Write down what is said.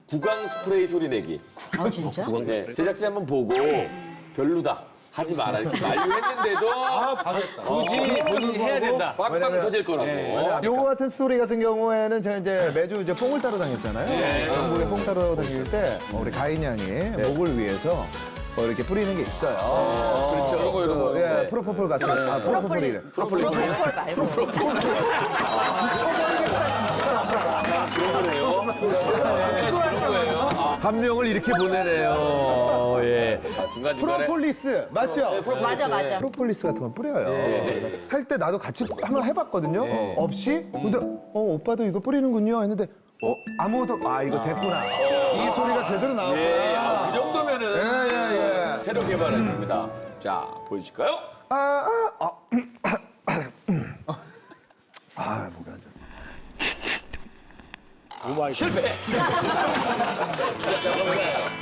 구강 스프레이 소리 내기. 아, 진짜? 네, 제작진 한번 보고 별로다. 하지 마라 이렇게 만류했는데도 굳이 본인이 해야 된다. 빵빵 터질 거라고. 요거 같은 스토리 같은 경우에는 제가 이제 매주 이제 뽕을 따러 다녔잖아요. 전국에 뽕 따러 다닐 때 우리 가인 양이 목을 위해서 이렇게 뿌리는 게 있어요. 그렇죠. 이런 거. 예, 프로포폴 같은. 프로포폴이래. 프로폴리스. 프로폴 말고. 그런 거네요. 그런 거예요. 한 명을 이렇게 보내네요. 예. 중간중간에. 프로폴리스 맞죠? 맞아. 프로폴리스 같은 거 뿌려요. 할 때 나도 같이 한번 해봤거든요. 없이. 근데 오빠도 이거 뿌리는군요 했는데 아무도 이거 됐구나. 이 소리가 제대로 나왔구나. 예, 그 정도면은 예. 새로 개발했습니다. 자, 보여줄까요? 목이 안 좋아. 실패!